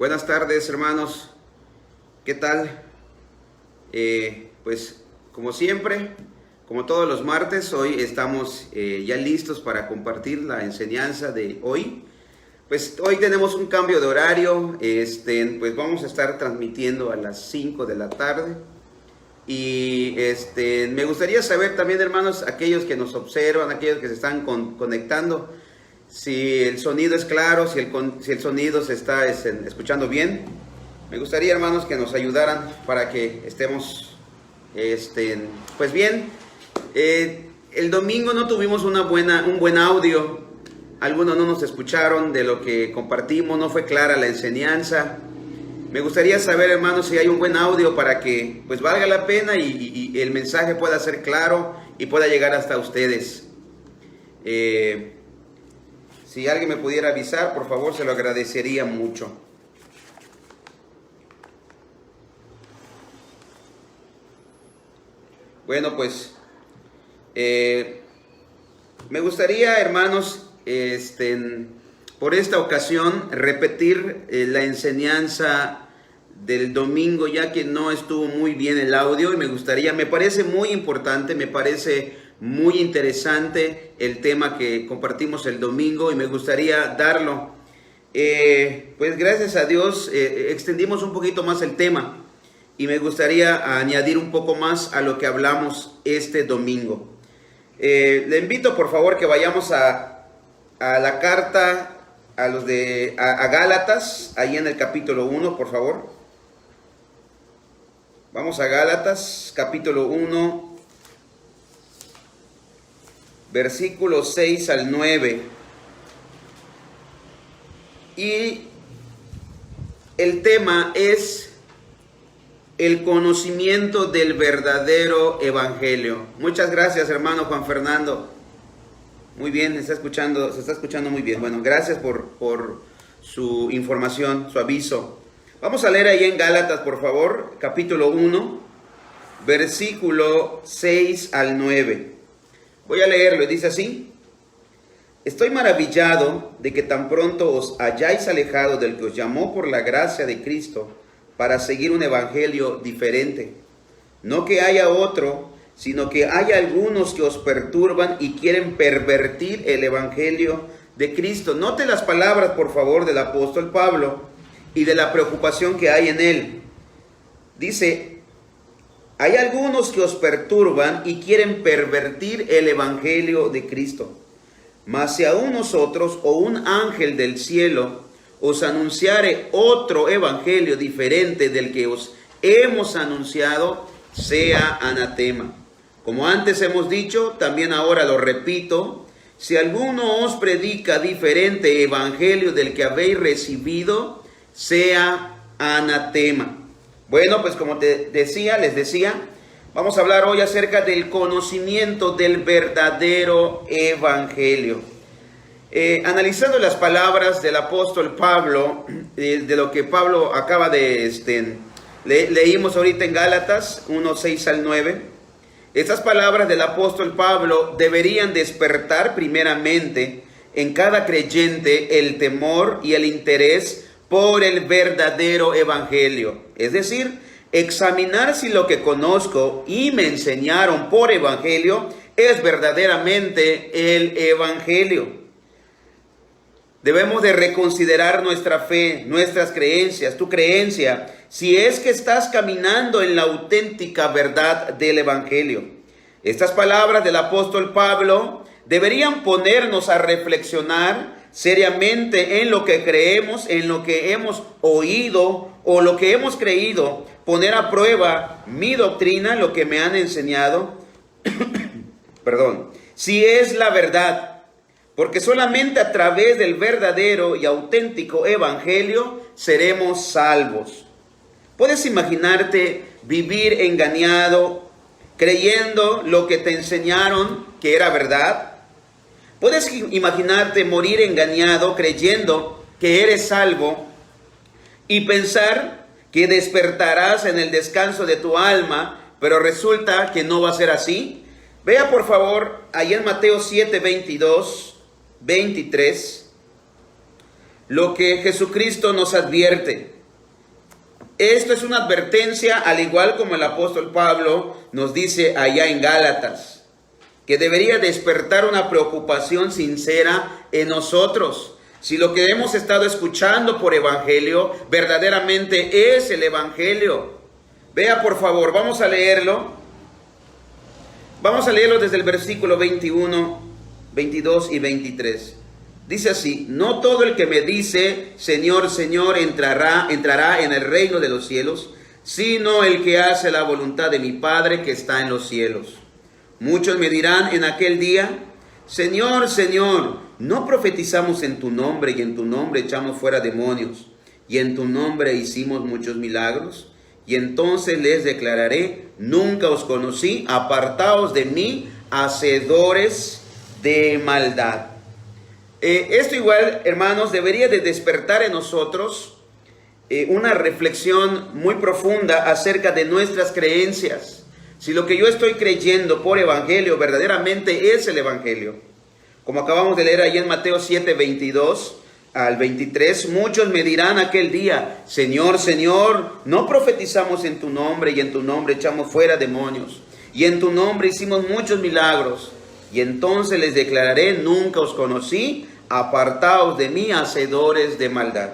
Buenas tardes, hermanos. ¿Qué tal? Pues como siempre, como todos los martes, hoy estamos ya listos para compartir la enseñanza de hoy. Pues hoy tenemos un cambio de horario, pues vamos a estar transmitiendo a las 5 de la tarde. Y me gustaría saber también, hermanos, aquellos que nos observan, aquellos que se están conectando, si el sonido es claro, si el sonido se está escuchando bien. Me gustaría, hermanos, que nos ayudaran para que estemos pues bien. El domingo no tuvimos un buen audio. Algunos no nos escucharon de lo que compartimos, no fue clara la enseñanza. Me gustaría saber, hermanos, si hay un buen audio para que pues valga la pena y el mensaje pueda ser claro y pueda llegar hasta ustedes. Si alguien me pudiera avisar, por favor, se lo agradecería mucho. Bueno, pues me gustaría, hermanos, por esta ocasión repetir la enseñanza del domingo, ya que no estuvo muy bien el audio, y me parece muy importante, me parece muy interesante el tema que compartimos el domingo y me gustaría darlo. Pues gracias a Dios extendimos un poquito más el tema y me gustaría añadir un poco más a lo que hablamos este domingo. Le invito por favor que vayamos a la carta a Gálatas, ahí en el capítulo 1, por favor. Vamos a Gálatas, capítulo 1, versículos 6 al 9. Y el tema es el conocimiento del verdadero evangelio. Muchas gracias, hermano Juan Fernando. Muy bien, se está escuchando muy bien. Bueno, gracias por su información, su aviso. Vamos a leer ahí en Gálatas, por favor, capítulo 1, versículo 6 al 9. Voy a leerlo, dice así: Estoy maravillado de que tan pronto os hayáis alejado del que os llamó por la gracia de Cristo para seguir un evangelio diferente. No que haya otro, sino que hay algunos que os perturban y quieren pervertir el evangelio de Cristo. Note las palabras, por favor, del apóstol Pablo y de la preocupación que hay en él. Dice: hay algunos que os perturban y quieren pervertir el evangelio de Cristo. Mas si aún nosotros o un ángel del cielo os anunciare otro evangelio diferente del que os hemos anunciado, sea anatema. Como antes hemos dicho, también ahora lo repito: si alguno os predica diferente evangelio del que habéis recibido, sea anatema. Bueno, pues como les decía, vamos a hablar hoy acerca del conocimiento del verdadero evangelio. Analizando las palabras del apóstol Pablo, de lo que Pablo acaba de leímos ahorita en Gálatas 1, 6 al 9. Estas palabras del apóstol Pablo deberían despertar primeramente en cada creyente el temor y el interés por el verdadero evangelio. Es decir, examinar si lo que conozco y me enseñaron por evangelio es verdaderamente el evangelio. Debemos de reconsiderar nuestra fe, nuestras creencias, tu creencia, si es que estás caminando en la auténtica verdad del evangelio. Estas palabras del apóstol Pablo deberían ponernos a reflexionar seriamente en lo que creemos, en lo que hemos oído o lo que hemos creído, poner a prueba mi doctrina, lo que me han enseñado, si es la verdad. Porque solamente a través del verdadero y auténtico evangelio seremos salvos. ¿Puedes imaginarte vivir engañado, creyendo lo que te enseñaron que era verdad? ¿Puedes imaginarte morir engañado, creyendo que eres salvo y pensar que despertarás en el descanso de tu alma, pero resulta que no va a ser así? Vea por favor ahí en Mateo 7, 22, 23. lo que Jesucristo nos advierte. Esto es una advertencia, al igual como el apóstol Pablo nos dice allá en Gálatas, que debería despertar una preocupación sincera en nosotros. Si lo que hemos estado escuchando por evangelio verdaderamente es el evangelio. Vea por favor, vamos a leerlo. Vamos a leerlo desde el versículo 21, 22 y 23. Dice así: no todo el que me dice Señor, Señor entrará en el reino de los cielos, sino el que hace la voluntad de mi Padre que está en los cielos. Muchos me dirán en aquel día: Señor, Señor, ¿no profetizamos en tu nombre y en tu nombre echamos fuera demonios y en tu nombre hicimos muchos milagros? Y entonces les declararé: nunca os conocí, apartaos de mí, hacedores de maldad. Esto igual, hermanos, debería de despertar en nosotros una reflexión muy profunda acerca de nuestras creencias. Si lo que yo estoy creyendo por evangelio verdaderamente es el evangelio. Como acabamos de leer ahí en Mateo 7, 22 al 23, muchos me dirán aquel día: Señor, Señor, ¿no profetizamos en tu nombre y en tu nombre echamos fuera demonios y en tu nombre hicimos muchos milagros? Y entonces les declararé: nunca os conocí, apartaos de mí, hacedores de maldad.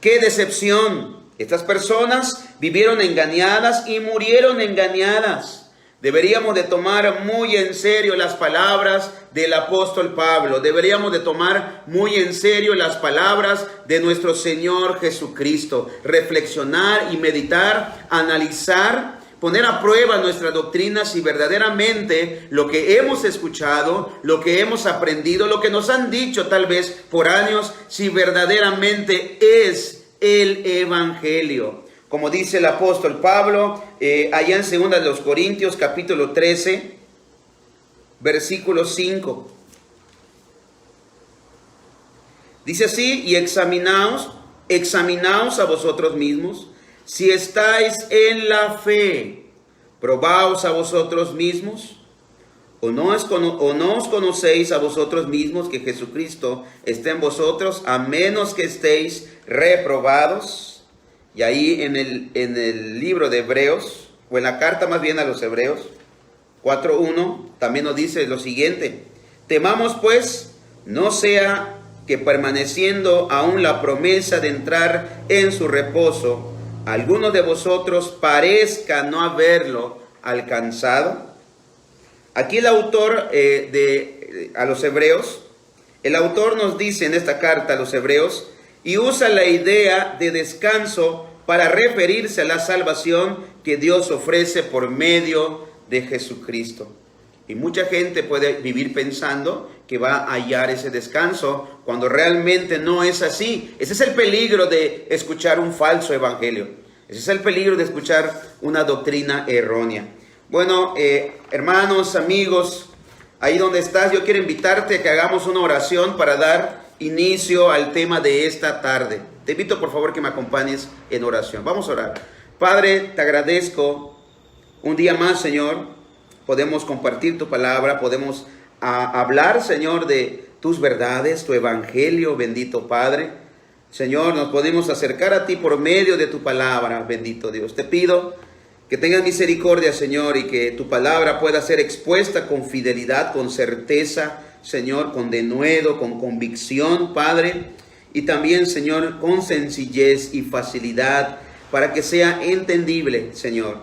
¡Qué decepción! Estas personas vivieron engañadas y murieron engañadas. Deberíamos de tomar muy en serio las palabras del apóstol Pablo. Deberíamos de tomar muy en serio las palabras de nuestro Señor Jesucristo. Reflexionar y meditar, analizar, poner a prueba nuestra doctrina si verdaderamente lo que hemos escuchado, lo que hemos aprendido, lo que nos han dicho tal vez por años, si verdaderamente es el evangelio. Como dice el apóstol Pablo, allá en 2 Corintios capítulo 13, versículo 5. Dice así: y examinaos a vosotros mismos, si estáis en la fe, probaos a vosotros mismos, o no os conocéis a vosotros mismos que Jesucristo está en vosotros, a menos que estéis reprobados. Y ahí en el libro de Hebreos, o en la carta más bien a los Hebreos, 4:1, también nos dice lo siguiente: temamos pues, no sea que permaneciendo aún la promesa de entrar en su reposo, alguno de vosotros parezca no haberlo alcanzado. Aquí el autor a los Hebreos, el autor nos dice en esta carta a los Hebreos, y usa la idea de descanso para referirse a la salvación que Dios ofrece por medio de Jesucristo. Y mucha gente puede vivir pensando que va a hallar ese descanso cuando realmente no es así. Ese es el peligro de escuchar un falso evangelio. Ese es el peligro de escuchar una doctrina errónea. Bueno, hermanos, amigos, ahí donde estás, yo quiero invitarte a que hagamos una oración para dar inicio al tema de esta tarde. Te invito por favor que me acompañes en oración. Vamos a orar. Padre, te agradezco un día más, Señor. Podemos compartir tu palabra, podemos hablar, Señor, de tus verdades, tu evangelio, bendito Padre. Señor, nos podemos acercar a ti por medio de tu palabra, bendito Dios. Te pido que tengas misericordia, Señor, y que tu palabra pueda ser expuesta con fidelidad, con certeza, Señor, con denuedo, con convicción, Padre, y también, Señor, con sencillez y facilidad, para que sea entendible, Señor.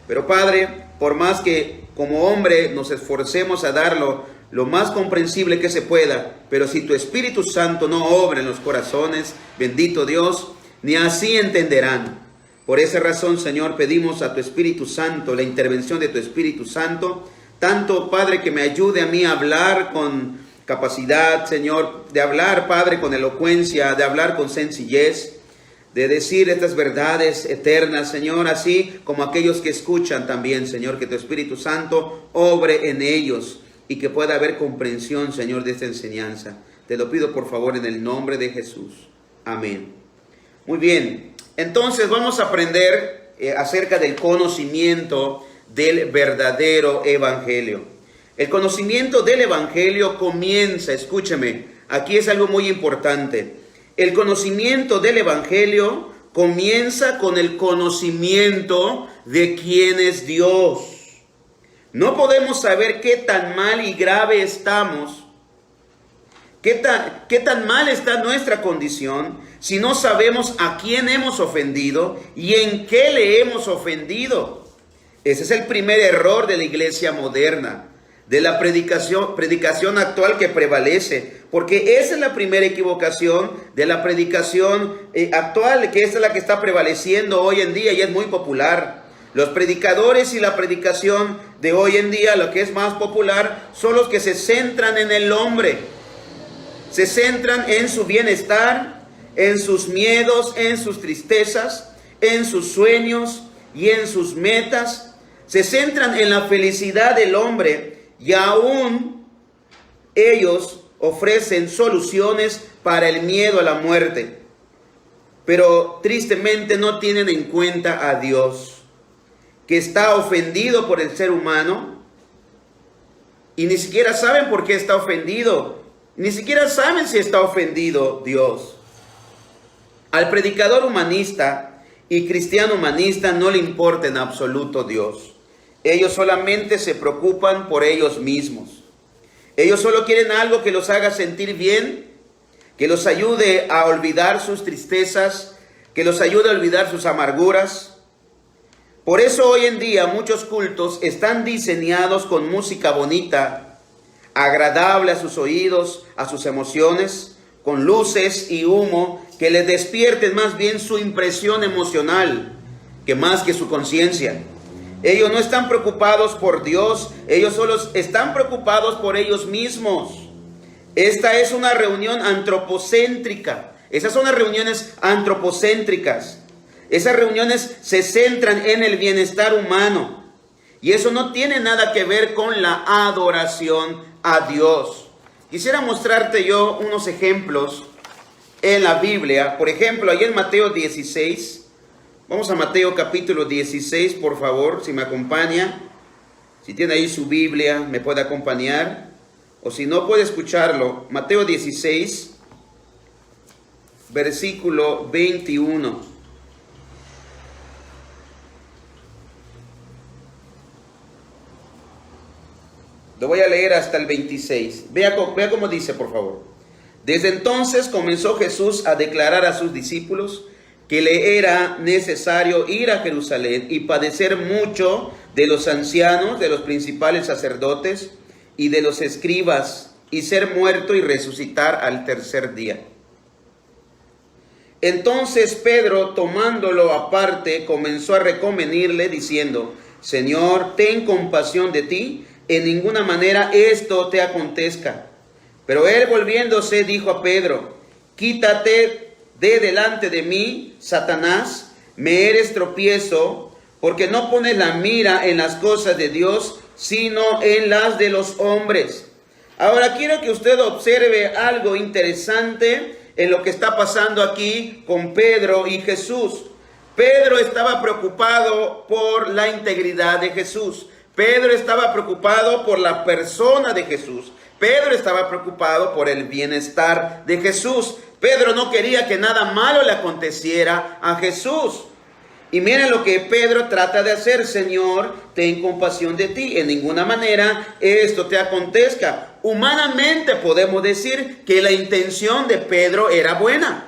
Pero, Padre, por más que como hombre nos esforcemos a darlo lo más comprensible que se pueda, pero si tu Espíritu Santo no obra en los corazones, bendito Dios, ni así entenderán. Por esa razón, Señor, pedimos a tu Espíritu Santo, la intervención de tu Espíritu Santo, tanto, Padre, que me ayude a mí a hablar con capacidad, Señor, de hablar, Padre, con elocuencia, de hablar con sencillez, de decir estas verdades eternas, Señor, así como aquellos que escuchan también, Señor, que tu Espíritu Santo obre en ellos y que pueda haber comprensión, Señor, de esta enseñanza. Te lo pido, por favor, en el nombre de Jesús. Amén. Muy bien, entonces vamos a aprender acerca del conocimiento del verdadero evangelio. El conocimiento del evangelio comienza, escúcheme, aquí es algo muy importante. El conocimiento del Evangelio comienza con el conocimiento de quién es Dios. No podemos saber qué tan mal y grave estamos, qué tan mal está nuestra condición, si no sabemos a quién hemos ofendido y en qué le hemos ofendido. Ese es el primer error de la iglesia moderna, de la predicación actual que prevalece, porque esa es la primera equivocación de la predicación actual, que esa es la que está prevaleciendo hoy en día y es muy popular. Los predicadores y la predicación de hoy en día, lo que es más popular, son los que se centran en el hombre, se centran en su bienestar, en sus miedos, en sus tristezas, en sus sueños y en sus metas. Se centran en la felicidad del hombre y aún ellos ofrecen soluciones para el miedo a la muerte. Pero tristemente no tienen en cuenta a Dios, que está ofendido por el ser humano y ni siquiera saben por qué está ofendido. Ni siquiera saben si está ofendido Dios. Al predicador humanista y cristiano humanista no le importa en absoluto Dios. Ellos solamente se preocupan por ellos mismos. Ellos solo quieren algo que los haga sentir bien, que los ayude a olvidar sus tristezas, que los ayude a olvidar sus amarguras. Por eso hoy en día muchos cultos están diseñados con música bonita, agradable a sus oídos, a sus emociones, con luces y humo que les despierten más bien su impresión emocional que más que su conciencia. Ellos no están preocupados por Dios, ellos solo están preocupados por ellos mismos. Esta es una reunión antropocéntrica. Esas son las reuniones antropocéntricas. Esas reuniones se centran en el bienestar humano. Y eso no tiene nada que ver con la adoración a Dios. Quisiera mostrarte yo unos ejemplos en la Biblia. Por ejemplo, ahí en Mateo 16. Vamos a Mateo capítulo 16, por favor, si me acompaña. Si tiene ahí su Biblia, me puede acompañar. O si no, puede escucharlo. Mateo 16, versículo 21. Lo voy a leer hasta el 26. Vea cómo dice, por favor. Desde entonces comenzó Jesús a declarar a sus discípulos que le era necesario ir a Jerusalén y padecer mucho de los ancianos, de los principales sacerdotes y de los escribas, y ser muerto y resucitar al tercer día. Entonces Pedro, tomándolo aparte, comenzó a reconvenirle diciendo: Señor, ten compasión de ti, en ninguna manera esto te acontezca. Pero él, volviéndose, dijo a Pedro: Quítate de delante de mí, Satanás, me eres tropiezo, porque no pones la mira en las cosas de Dios, sino en las de los hombres. Ahora quiero que usted observe algo interesante en lo que está pasando aquí con Pedro y Jesús. Pedro estaba preocupado por la integridad de Jesús. Pedro estaba preocupado por la persona de Jesús. Pedro estaba preocupado por el bienestar de Jesús. Pedro no quería que nada malo le aconteciera a Jesús. Y miren lo que Pedro trata de hacer: Señor, ten compasión de ti, en ninguna manera esto te acontezca. Humanamente podemos decir que la intención de Pedro era buena.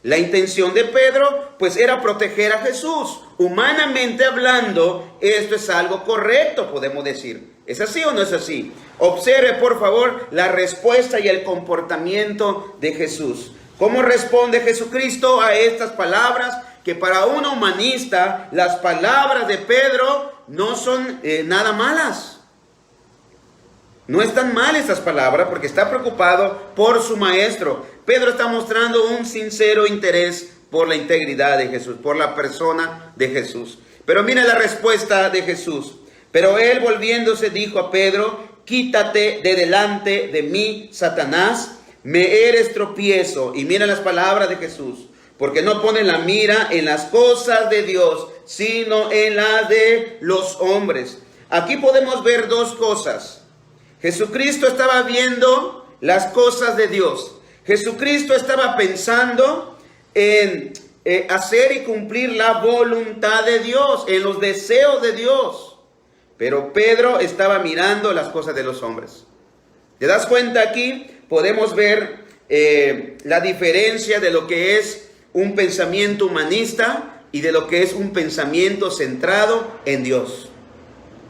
La intención de Pedro pues era proteger a Jesús. Humanamente hablando, esto es algo correcto, podemos decir. ¿Es así o no es así? Observe por favor la respuesta y el comportamiento de Jesús. ¿Cómo responde Jesucristo a estas palabras? Que para un humanista las palabras de Pedro no son nada malas. No están mal estas palabras porque está preocupado por su maestro. Pedro está mostrando un sincero interés por la integridad de Jesús, por la persona de Jesús. Pero mire la respuesta de Jesús. Pero él, volviéndose, dijo a Pedro: Quítate de delante de mí, Satanás, me eres tropiezo. Y mira las palabras de Jesús: porque no ponen la mira en las cosas de Dios, sino en las de los hombres. Aquí podemos ver dos cosas. Jesucristo estaba viendo las cosas de Dios. Jesucristo estaba pensando en hacer y cumplir la voluntad de Dios, en los deseos de Dios. Pero Pedro estaba mirando las cosas de los hombres. ¿Te das cuenta aquí? Podemos ver la diferencia de lo que es un pensamiento humanista y de lo que es un pensamiento centrado en Dios.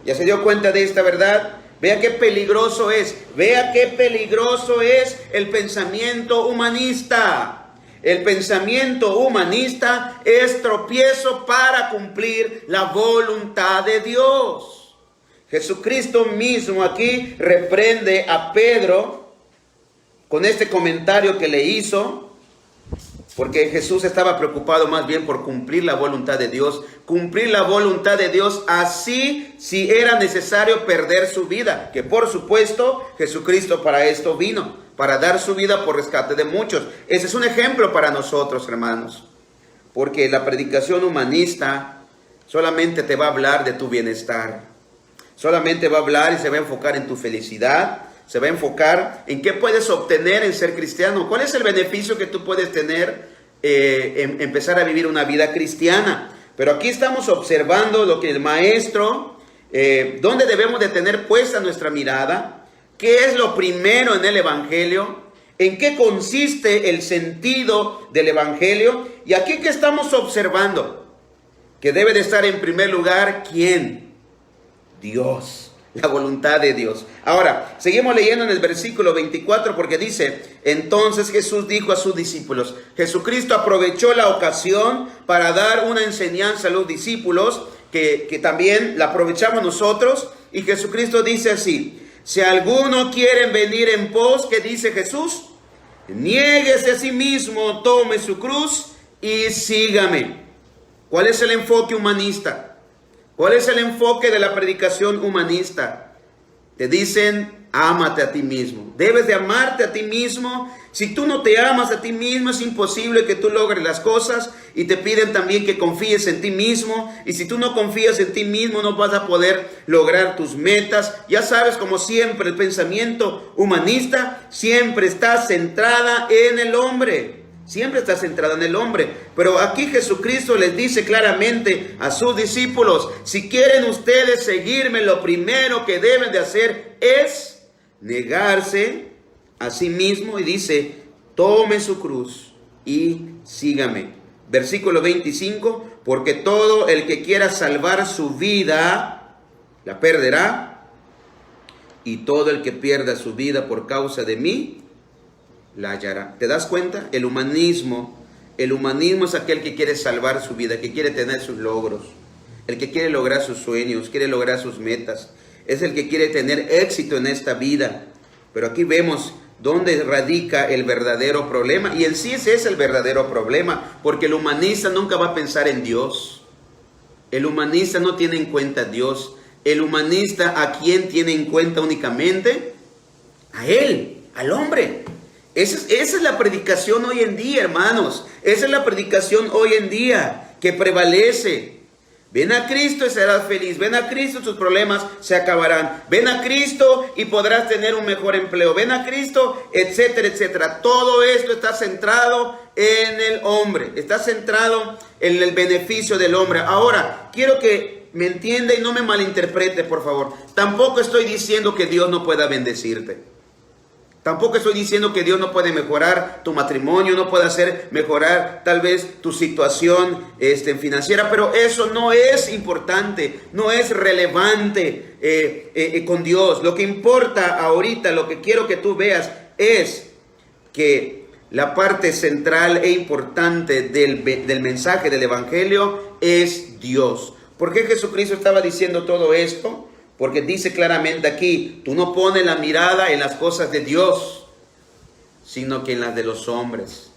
¿Ya se dio cuenta de esta verdad? Vea qué peligroso es. Vea qué peligroso es el pensamiento humanista. El pensamiento humanista es tropiezo para cumplir la voluntad de Dios. Jesucristo mismo aquí reprende a Pedro con este comentario que le hizo, porque Jesús estaba preocupado más bien por cumplir la voluntad de Dios. Cumplir la voluntad de Dios, así si era necesario perder su vida. Que por supuesto Jesucristo para esto vino, para dar su vida por rescate de muchos. Ese es un ejemplo para nosotros, hermanos. Porque la predicación humanista solamente te va a hablar de tu bienestar. Solamente va a hablar y se va a enfocar en tu felicidad. Se va a enfocar en qué puedes obtener en ser cristiano. ¿Cuál es el beneficio que tú puedes tener en empezar a vivir una vida cristiana? Pero aquí estamos observando lo que el maestro, dónde debemos de tener puesta nuestra mirada, qué es lo primero en el evangelio, en qué consiste el sentido del evangelio. Y aquí que estamos observando, que debe de estar en primer lugar, ¿quién? Dios. La voluntad de Dios. Ahora, seguimos leyendo en el versículo 24 porque dice: entonces Jesús dijo a sus discípulos. Jesucristo aprovechó la ocasión para dar una enseñanza a los discípulos que también la aprovechamos nosotros. Y Jesucristo dice así: si alguno quiere venir en pos, ¿qué dice Jesús? Niéguese a sí mismo, tome su cruz y sígame. ¿Cuál es el enfoque humanista? ¿Cuál es el enfoque de la predicación humanista? Te dicen, ámate a ti mismo. Debes de amarte a ti mismo. Si tú no te amas a ti mismo, es imposible que tú logres las cosas. Y te piden también que confíes en ti mismo. Y si tú no confías en ti mismo, no vas a poder lograr tus metas. Ya sabes, como siempre, el pensamiento humanista siempre está centrada en el hombre. Siempre está centrada en el hombre. Pero aquí Jesucristo les dice claramente a sus discípulos: si quieren ustedes seguirme, lo primero que deben de hacer es negarse a sí mismo. Y dice: tome su cruz y sígame. Versículo 25: porque todo el que quiera salvar su vida, la perderá. Y todo el que pierda su vida por causa de mí, la hallará. ¿Te das cuenta? El humanismo es aquel que quiere salvar su vida, que quiere tener sus logros, el que quiere lograr sus sueños, quiere lograr sus metas, es el que quiere tener éxito en esta vida. Pero aquí vemos dónde radica el verdadero problema, y en sí ese es el verdadero problema, porque el humanista nunca va a pensar en Dios. El humanista no tiene en cuenta a Dios. El humanista, ¿a quién tiene en cuenta únicamente? A él, al hombre. Esa es la predicación hoy en día, hermanos. Esa es la predicación hoy en día que prevalece. Ven a Cristo y serás feliz. Ven a Cristo, tus problemas se acabarán. Ven a Cristo y podrás tener un mejor empleo. Ven a Cristo, etcétera, etcétera. Todo esto está centrado en el hombre. Está centrado en el beneficio del hombre. Ahora, quiero que me entienda y no me malinterprete, por favor. Tampoco estoy diciendo que Dios no pueda bendecirte. Tampoco estoy diciendo que Dios no puede mejorar tu matrimonio, no puede hacer mejorar tal vez tu situación financiera, pero eso no es importante, no es relevante con Dios. Lo que importa ahorita, lo que quiero que tú veas es que la parte central e importante del mensaje del Evangelio es Dios. ¿Por qué Jesucristo estaba diciendo todo esto? Porque dice claramente aquí: tú no pones la mirada en las cosas de Dios, sino que en las de los hombres.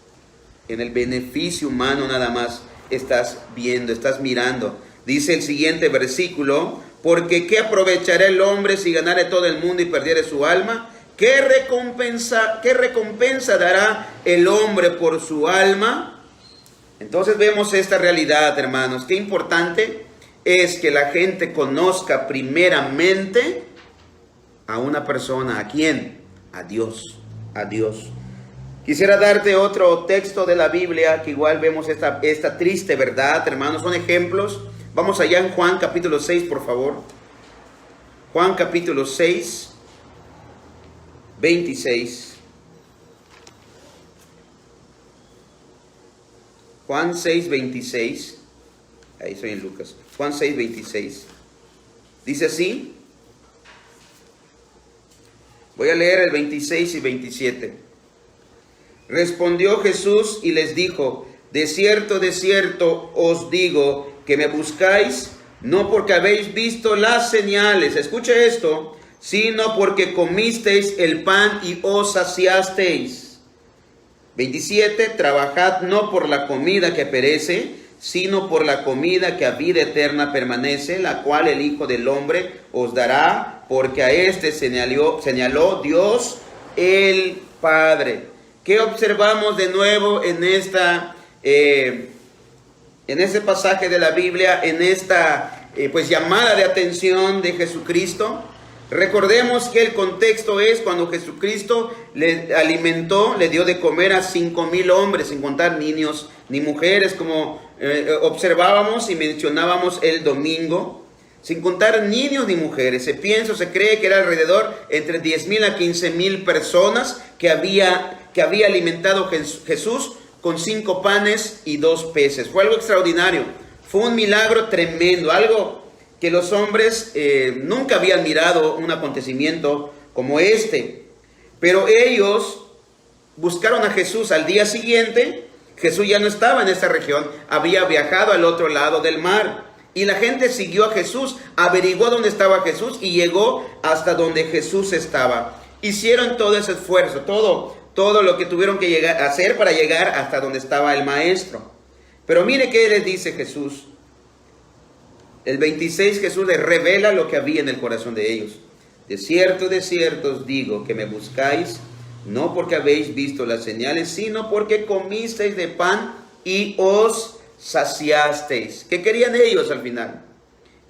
En el beneficio humano nada más estás viendo, estás mirando. Dice el siguiente versículo: porque ¿qué aprovechará el hombre si ganare todo el mundo y perdiere su alma? ¿Qué recompensa dará el hombre por su alma? Entonces vemos esta realidad, hermanos. Qué importante es que la gente conozca primeramente a una persona. ¿A quién? A Dios. A Dios. Quisiera darte otro texto de la Biblia que igual vemos esta triste verdad, hermanos. Son ejemplos. Vamos allá en Juan capítulo 6, por favor. Juan capítulo 6, 26. Juan 6, 26. Ahí soy en Lucas. Juan 6, 26. Dice así. Voy a leer el 26 y 27. Respondió Jesús y les dijo: de cierto os digo que me buscáis, no porque habéis visto las señales, escuche esto, sino porque comisteis el pan y os saciasteis. 27, trabajad no por la comida que perece, sino por la comida que a vida eterna permanece, la cual el Hijo del Hombre os dará, porque a este señaló Dios el Padre. ¿Qué observamos de nuevo en este pasaje de la Biblia, en esta llamada de atención de Jesucristo? Recordemos que el contexto es cuando Jesucristo le alimentó, le dio de comer a 5,000 hombres, sin contar niños ni mujeres, como observábamos y mencionábamos el domingo, sin contar niños ni mujeres. Se cree que era alrededor entre 10,000 a 15,000 personas que había alimentado Jesús con 5 panes y 2 peces. Fue algo extraordinario, fue un milagro tremendo, algo que los hombres nunca habían mirado, un acontecimiento como este. Pero ellos buscaron a Jesús al día siguiente. Jesús ya no estaba en esta región, había viajado al otro lado del mar. Y la gente siguió a Jesús, averiguó dónde estaba Jesús y llegó hasta donde Jesús estaba. Hicieron todo ese esfuerzo, todo lo que tuvieron que hacer para llegar hasta donde estaba el maestro. Pero mire qué les dice Jesús. El 26, Jesús les revela lo que había en el corazón de ellos. De cierto os digo que me buscáis, no porque habéis visto las señales, sino porque comisteis de pan y os saciasteis. ¿Qué querían ellos al final?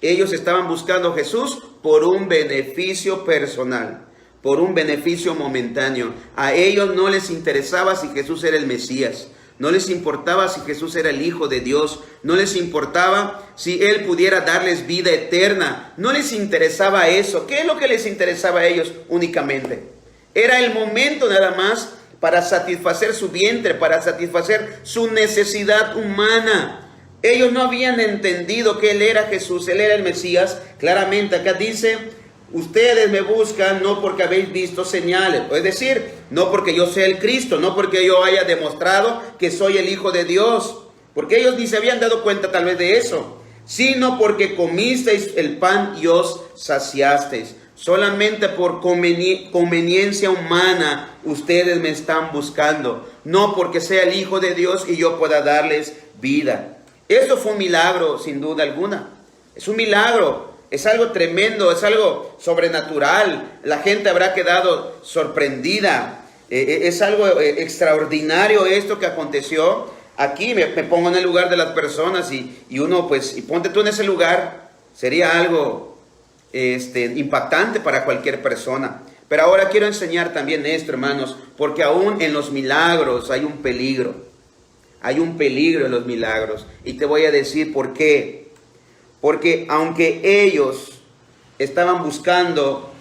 Ellos estaban buscando a Jesús por un beneficio personal, por un beneficio momentáneo. A ellos no les interesaba si Jesús era el Mesías, no les importaba si Jesús era el Hijo de Dios, no les importaba si Él pudiera darles vida eterna, no les interesaba eso. ¿Qué es lo que les interesaba a ellos únicamente? Era el momento nada más para satisfacer su vientre, para satisfacer su necesidad humana. Ellos no habían entendido que Él era Jesús, Él era el Mesías. Claramente acá dice: ustedes me buscan no porque habéis visto señales, es decir, no porque yo sea el Cristo, no porque yo haya demostrado que soy el Hijo de Dios, porque ellos ni se habían dado cuenta tal vez de eso, sino porque comisteis el pan y os saciasteis. Solamente por conveniencia humana ustedes me están buscando, no porque sea el Hijo de Dios y yo pueda darles vida. Esto fue un milagro sin duda alguna, es un milagro. Es algo tremendo, es algo sobrenatural. La gente habrá quedado sorprendida. Es algo extraordinario esto que aconteció. Aquí me pongo en el lugar de las personas y uno, y ponte tú en ese lugar. Sería algo impactante para cualquier persona. Pero ahora quiero enseñar también esto, hermanos, porque aún en los milagros hay un peligro. Hay un peligro en los milagros. Y te voy a decir por qué. Porque aunque ellos estaban buscando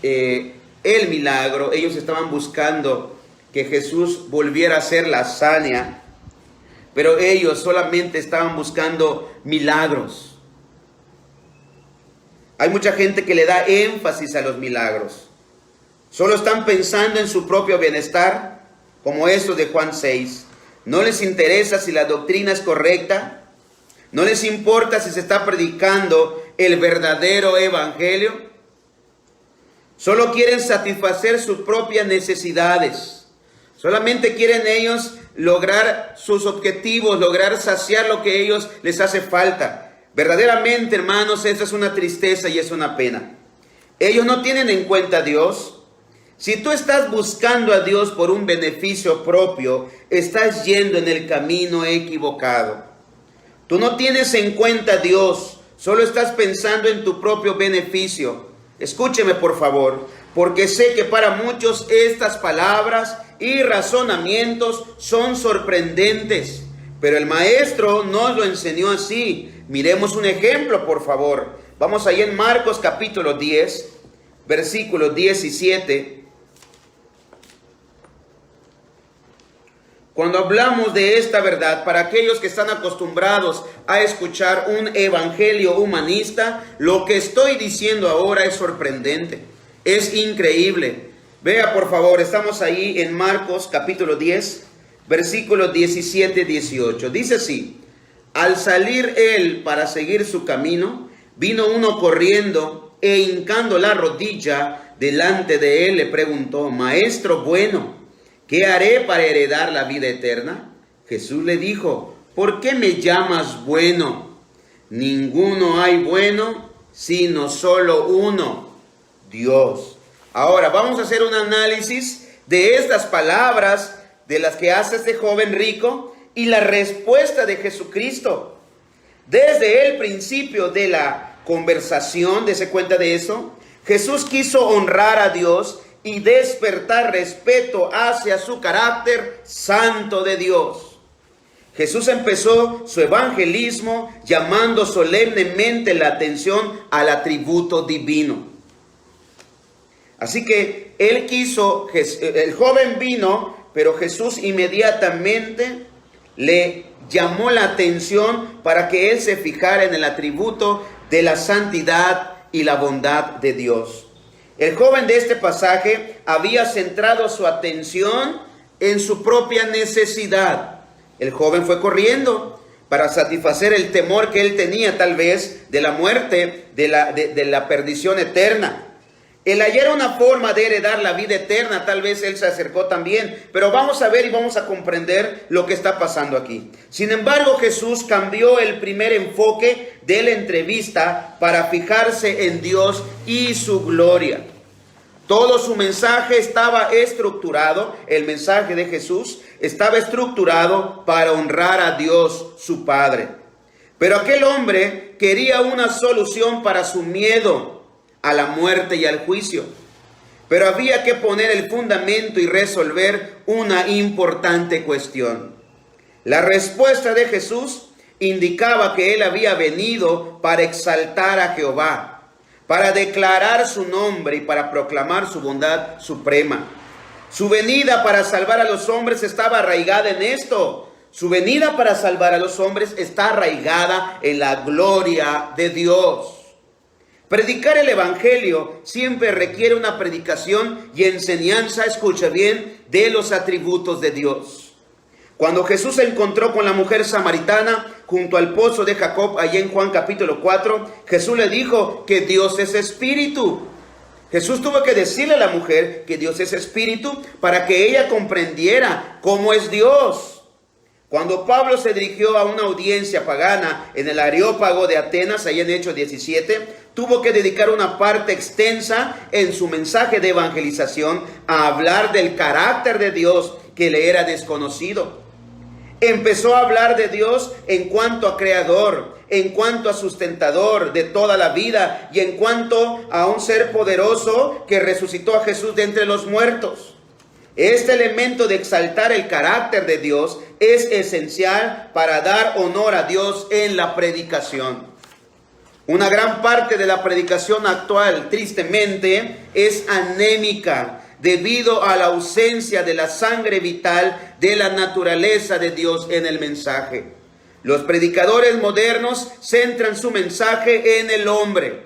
el milagro, ellos estaban buscando que Jesús volviera a ser la hazaña, pero ellos solamente estaban buscando milagros. Hay mucha gente que le da énfasis a los milagros. Solo están pensando en su propio bienestar, como estos de Juan 6. No les interesa si la doctrina es correcta. ¿No les importa si se está predicando el verdadero evangelio? Solo quieren satisfacer sus propias necesidades. Solamente quieren ellos lograr sus objetivos, lograr saciar lo que a ellos les hace falta. Verdaderamente, hermanos, esa es una tristeza y es una pena. Ellos no tienen en cuenta a Dios. Si tú estás buscando a Dios por un beneficio propio, estás yendo en el camino equivocado. Tú no tienes en cuenta a Dios, solo estás pensando en tu propio beneficio. Escúcheme por favor, porque sé que para muchos estas palabras y razonamientos son sorprendentes, pero el Maestro nos lo enseñó así. Miremos un ejemplo, por favor. Vamos ahí en Marcos capítulo 10, versículo 17. Cuando hablamos de esta verdad, para aquellos que están acostumbrados a escuchar un evangelio humanista, lo que estoy diciendo ahora es sorprendente, es increíble. Vea por favor, estamos ahí en Marcos capítulo 10, versículos 17-18. Dice así: al salir él para seguir su camino, vino uno corriendo e hincando la rodilla delante de él le preguntó: Maestro bueno, ¿qué haré para heredar la vida eterna? Jesús le dijo: ¿por qué me llamas bueno? Ninguno hay bueno, sino solo uno, Dios. Ahora vamos a hacer un análisis de estas palabras de las que hace este joven rico y la respuesta de Jesucristo. Desde el principio de la conversación, dése cuenta de eso, Jesús quiso honrar a Dios y despertar respeto hacia su carácter santo de Dios. Jesús empezó su evangelismo llamando solemnemente la atención al atributo divino. Así que el joven vino, pero Jesús inmediatamente le llamó la atención para que él se fijara en el atributo de la santidad y la bondad de Dios. El joven de este pasaje había centrado su atención en su propia necesidad. El joven fue corriendo para satisfacer el temor que él tenía, tal vez, de la muerte, de la perdición eterna. El hallar una forma de heredar la vida eterna, tal vez él se acercó también, pero vamos a ver y vamos a comprender lo que está pasando aquí. Sin embargo, Jesús cambió el primer enfoque de la entrevista para fijarse en Dios y su gloria. Todo su mensaje estaba estructurado, el mensaje de Jesús estaba estructurado para honrar a Dios, su Padre. Pero aquel hombre quería una solución para su miedo a la muerte y al juicio. Pero había que poner el fundamento y resolver una importante cuestión. La respuesta de Jesús indicaba que él había venido para exaltar a Jehová, para declarar su nombre y para proclamar su bondad suprema. Su venida para salvar a los hombres estaba arraigada en esto. Su venida para salvar a los hombres está arraigada en la gloria de Dios. Predicar el evangelio siempre requiere una predicación y enseñanza, escucha bien, de los atributos de Dios. Cuando Jesús se encontró con la mujer samaritana junto al pozo de Jacob, allí en Juan capítulo 4, Jesús le dijo que Dios es espíritu. Jesús tuvo que decirle a la mujer que Dios es espíritu para que ella comprendiera cómo es Dios. Cuando Pablo se dirigió a una audiencia pagana en el Areópago de Atenas, allá en Hechos 17, tuvo que dedicar una parte extensa en su mensaje de evangelización a hablar del carácter de Dios que le era desconocido. Empezó a hablar de Dios en cuanto a creador, en cuanto a sustentador de toda la vida y en cuanto a un ser poderoso que resucitó a Jesús de entre los muertos. Este elemento de exaltar el carácter de Dios es esencial para dar honor a Dios en la predicación. Una gran parte de la predicación actual, tristemente, es anémica debido a la ausencia de la sangre vital de la naturaleza de Dios en el mensaje. Los predicadores modernos centran su mensaje en el hombre.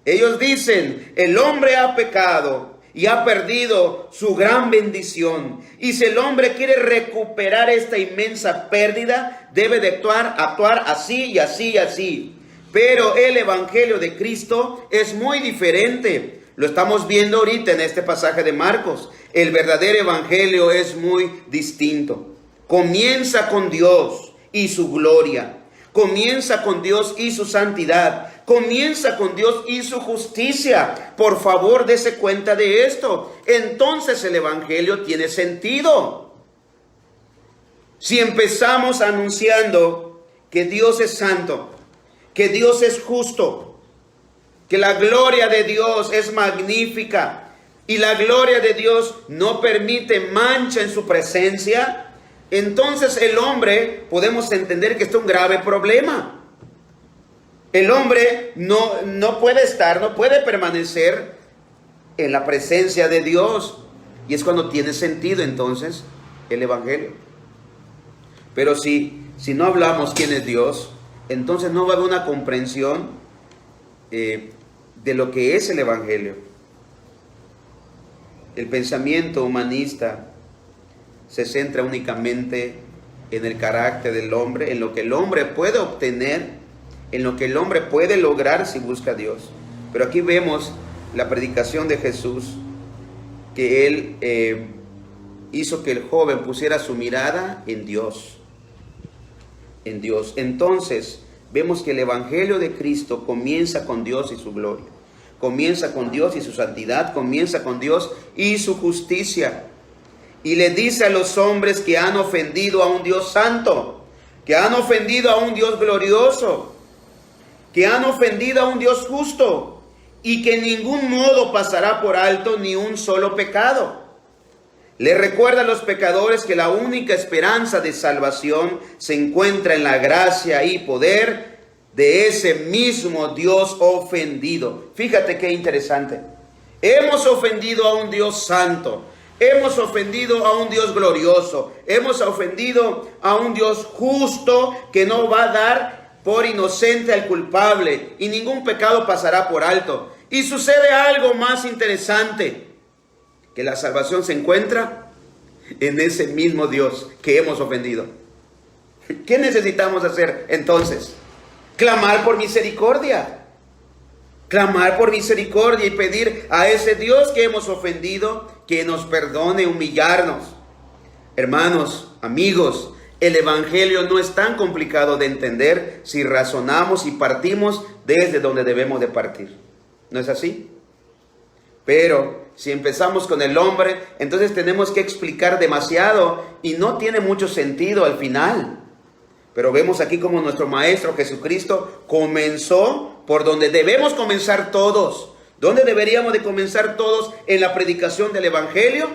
Ellos dicen: el hombre ha pecado y ha perdido su gran bendición. Y si el hombre quiere recuperar esta inmensa pérdida, debe de actuar así y así y así. Pero el evangelio de Cristo es muy diferente. Lo estamos viendo ahorita en este pasaje de Marcos. El verdadero evangelio es muy distinto. Comienza con Dios y su gloria. Comienza con Dios y su santidad. Comienza con Dios y su justicia. Por favor, dése cuenta de esto. Entonces el evangelio tiene sentido. Si empezamos anunciando que Dios es santo, que Dios es justo, que la gloria de Dios es magnífica, y la gloria de Dios no permite mancha en su presencia, entonces el hombre, podemos entender que está un grave problema. El hombre no puede estar, no puede permanecer en la presencia de Dios. Y es cuando tiene sentido entonces el Evangelio. Pero si no hablamos quién es Dios, entonces no va a haber una comprensión de lo que es el Evangelio. El pensamiento humanista se centra únicamente en el carácter del hombre, en lo que el hombre puede obtener, en lo que el hombre puede lograr si busca a Dios. Pero aquí vemos la predicación de Jesús, que Él hizo que el joven pusiera su mirada en Dios. En Dios. Entonces, vemos que el Evangelio de Cristo comienza con Dios y su gloria. Comienza con Dios y su santidad. Comienza con Dios y su justicia. Y le dice a los hombres que han ofendido a un Dios santo, que han ofendido a un Dios glorioso, que han ofendido a un Dios justo, y que en ningún modo pasará por alto ni un solo pecado. Le recuerda a los pecadores que la única esperanza de salvación se encuentra en la gracia y poder de ese mismo Dios ofendido. Fíjate qué interesante. Hemos ofendido a un Dios santo. Hemos ofendido a un Dios glorioso. Hemos ofendido a un Dios justo que no va a dar por inocente al culpable y ningún pecado pasará por alto. Y sucede algo más interesante, que la salvación se encuentra en ese mismo Dios que hemos ofendido. ¿Qué necesitamos hacer entonces? Clamar por misericordia. Clamar por misericordia y pedir a ese Dios que hemos ofendido que nos perdone, humillarnos. Hermanos, amigos, el Evangelio no es tan complicado de entender si razonamos y partimos desde donde debemos de partir. ¿No es así? Pero si empezamos con el hombre, entonces tenemos que explicar demasiado y no tiene mucho sentido al final. Pero vemos aquí como nuestro Maestro Jesucristo comenzó por donde debemos comenzar todos. ¿Dónde deberíamos de comenzar todos en la predicación del Evangelio?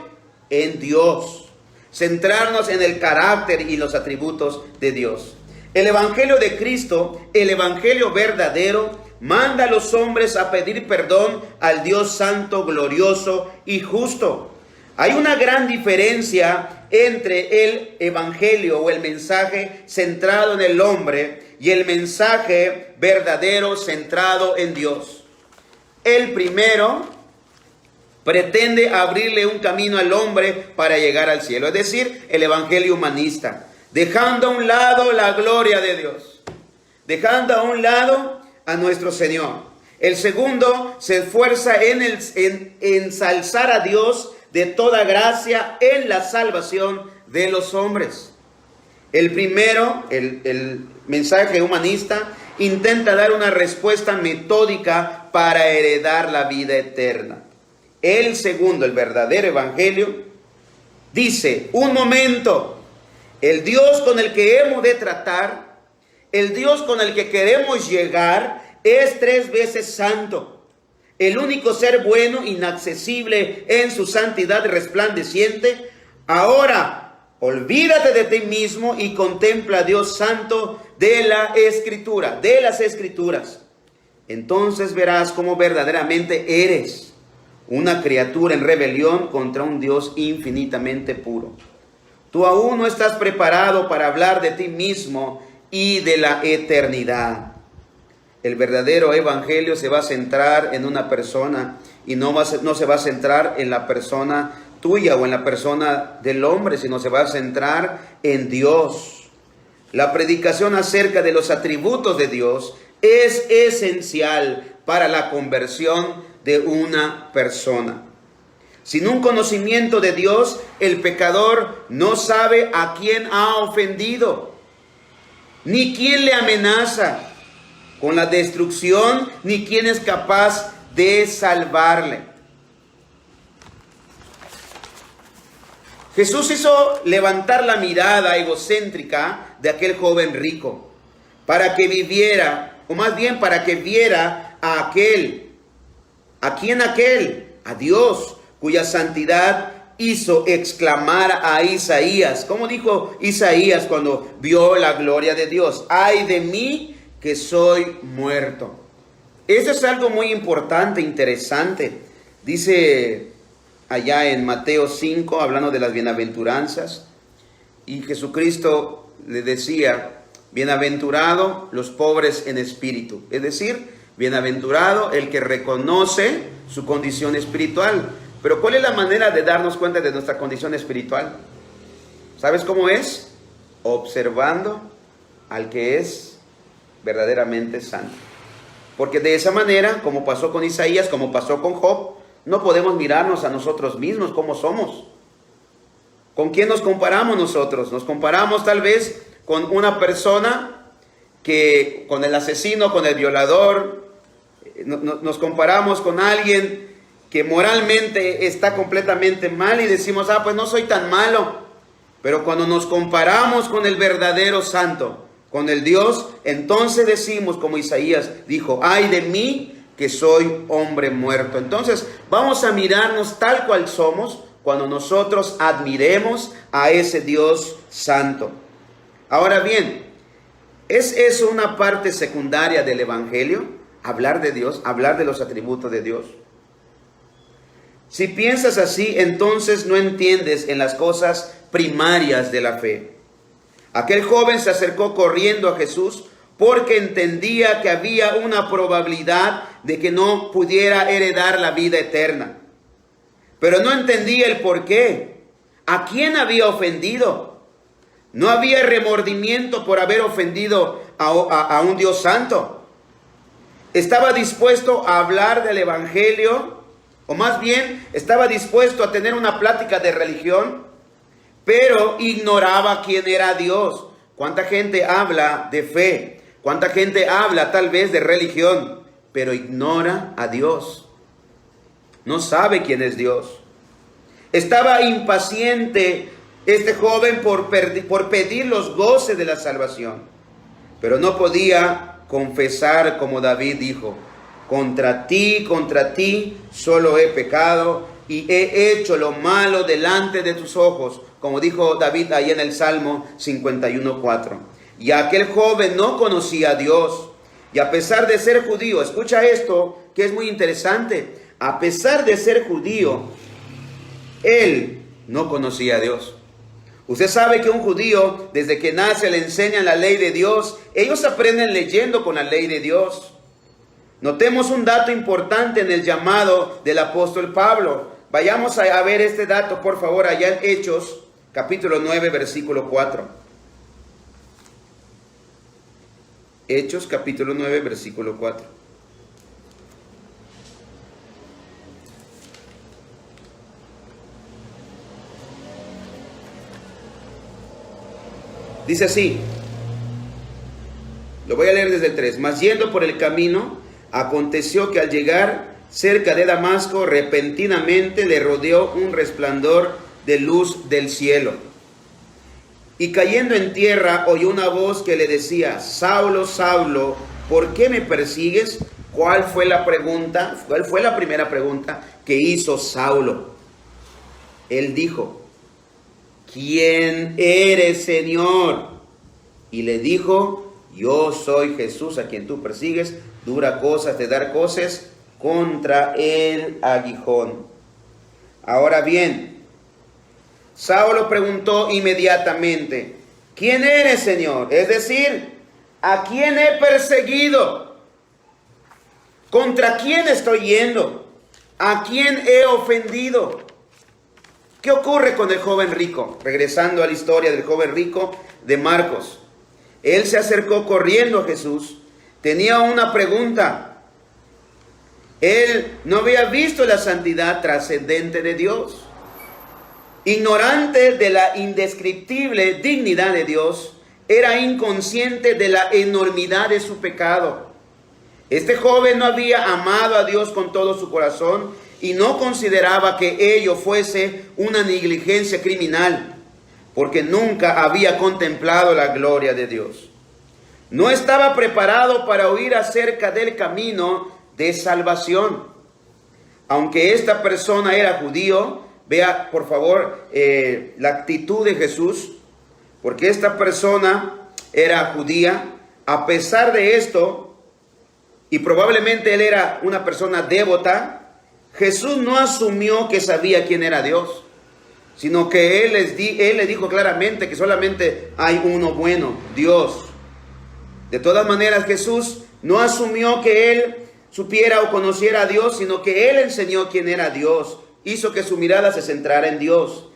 En Dios. Centrarnos en el carácter y los atributos de Dios. El Evangelio de Cristo, el Evangelio verdadero, manda a los hombres a pedir perdón al Dios santo, glorioso y justo. Hay una gran diferencia entre el Evangelio o el mensaje centrado en el hombre y el mensaje verdadero centrado en Dios. El primero pretende abrirle un camino al hombre para llegar al cielo, es decir, el evangelio humanista, dejando a un lado la gloria de Dios, dejando a un lado a nuestro Señor. El segundo se esfuerza en ensalzar a Dios de toda gracia en la salvación de los hombres. El primero, el mensaje humanista, intenta dar una respuesta metódica para heredar la vida eterna. El segundo, el verdadero evangelio, dice: un momento, el Dios con el que hemos de tratar, el Dios con el que queremos llegar, es 3 veces santo. El único ser bueno, inaccesible en su santidad resplandeciente. Ahora, olvídate de ti mismo y contempla a Dios santo de la Escritura, de las Escrituras. Entonces verás cómo verdaderamente eres una criatura en rebelión contra un Dios infinitamente puro. Tú aún no estás preparado para hablar de ti mismo y de la eternidad. El verdadero evangelio se va a centrar en una persona y no se va a centrar en la persona tuya o en la persona del hombre, sino se va a centrar en Dios. La predicación acerca de los atributos de Dios es esencial para la conversión de una persona. Sin un conocimiento de Dios, el pecador no sabe a quién ha ofendido, ni quién le amenaza con la destrucción, ni quién es capaz de salvarle. Jesús hizo levantar la mirada egocéntrica de aquel joven rico para que viviera, o más bien para que viera a aquel, ¿a quién aquel? A Dios, cuya santidad hizo exclamar a Isaías. ¿Cómo dijo Isaías cuando vio la gloria de Dios? ¡Ay de mí que soy muerto! Eso es algo muy importante, interesante. Dice allá en Mateo 5, hablando de las bienaventuranzas, y Jesucristo le decía: bienaventurado los pobres en espíritu. Es decir, bienaventurado el que reconoce su condición espiritual. Pero ¿cuál es la manera de darnos cuenta de nuestra condición espiritual? ¿Sabes cómo es? Observando al que es verdaderamente santo. Porque de esa manera, como pasó con Isaías, como pasó con Job, no podemos mirarnos a nosotros mismos como somos. ¿Con quién nos comparamos nosotros? Nos comparamos tal vez con una persona que, con el asesino, con el violador. Nos comparamos con alguien que moralmente está completamente mal y decimos: ah, pues no soy tan malo. Pero cuando nos comparamos con el verdadero santo, con el Dios, entonces decimos, como Isaías dijo: ay de mí que soy hombre muerto. Entonces vamos a mirarnos tal cual somos cuando nosotros admiremos a ese Dios santo. Ahora bien, ¿es eso una parte secundaria del Evangelio? Hablar de Dios, hablar de los atributos de Dios. Si piensas así, entonces no entiendes en las cosas primarias de la fe. Aquel joven se acercó corriendo a Jesús porque entendía que había una probabilidad de que no pudiera heredar la vida eterna. Pero no entendía el por qué. ¿A quién había ofendido? No había remordimiento por haber ofendido a un Dios santo. Estaba dispuesto a hablar del Evangelio, o más bien estaba dispuesto a tener una plática de religión, pero ignoraba quién era Dios. ¿Cuánta gente habla de fe? ¿Cuánta gente habla tal vez de religión, pero ignora a Dios? No sabe quién es Dios. Estaba impaciente este joven por pedir los goces de la salvación, pero no podía confesar como David dijo: contra ti, solo he pecado y he hecho lo malo delante de tus ojos, como dijo David ahí en el Salmo 51:4. Y aquel joven no conocía a Dios, y a pesar de ser judío, escucha esto que es muy interesante, a pesar de ser judío, él no conocía a Dios. Usted sabe que un judío, desde que nace, le enseñan la ley de Dios. Ellos aprenden leyendo con la ley de Dios. Notemos un dato importante en el llamado del apóstol Pablo. Vayamos a ver este dato, por favor, allá en Hechos, capítulo 9, versículo 4. Hechos, capítulo 9, versículo 4. Dice así, lo voy a leer desde el 3. Mas yendo por el camino, aconteció que al llegar cerca de Damasco, repentinamente le rodeó un resplandor de luz del cielo. Y cayendo en tierra, oyó una voz que le decía: Saulo, Saulo, ¿por qué me persigues? ¿Cuál fue la pregunta? ¿Cuál fue la primera pregunta que hizo Saulo? Él dijo: ¿quién eres, Señor? Y le dijo: yo soy Jesús a quien tú persigues. Dura cosas de dar coces contra el aguijón. Ahora bien, Saulo preguntó inmediatamente: ¿quién eres, Señor? Es decir, ¿a quién he perseguido? ¿Contra quién estoy yendo? ¿A quién he ofendido? ¿Qué ocurre con el joven rico? Regresando a la historia del joven rico de Marcos. Él se acercó corriendo a Jesús. Tenía una pregunta. Él no había visto la santidad trascendente de Dios. Ignorante de la indescriptible dignidad de Dios, era inconsciente de la enormidad de su pecado. Este joven no había amado a Dios con todo su corazón y no consideraba que ello fuese una negligencia criminal, porque nunca había contemplado la gloria de Dios. No estaba preparado para oír acerca del camino de salvación. Aunque esta persona era judío, vea por favor la actitud de Jesús, porque esta persona era judía. A pesar de esto, y probablemente él era una persona devota, Jesús no asumió que sabía quién era Dios, sino que él le dijo claramente que solamente hay uno bueno, Dios. De todas maneras, Jesús no asumió que él supiera o conociera a Dios, sino que él enseñó quién era Dios, hizo que su mirada se centrara en Dios.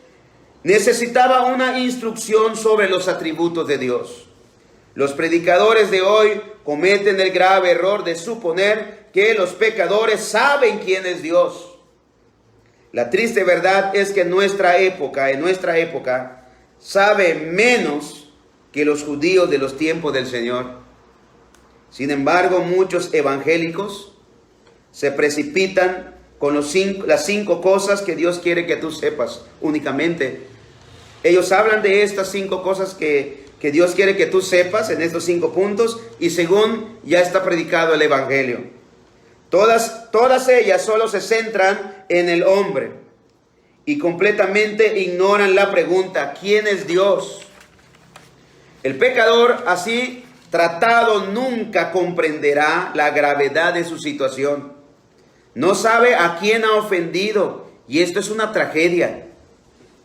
Necesitaba una instrucción sobre los atributos de Dios. Los predicadores de hoy cometen el grave error de suponer que los pecadores saben quién es Dios. La triste verdad es que en nuestra época, sabe menos que los judíos de los tiempos del Señor. Sin embargo, muchos evangélicos se precipitan con las 5 cosas que Dios quiere que tú sepas únicamente. Ellos hablan de estas 5 cosas que Dios quiere que tú sepas en estos 5 puntos, y según ya está predicado el evangelio. Todas ellas solo se centran en el hombre y completamente ignoran la pregunta: ¿quién es Dios? El pecador así tratado nunca comprenderá la gravedad de su situación. No sabe a quién ha ofendido, y esto es una tragedia.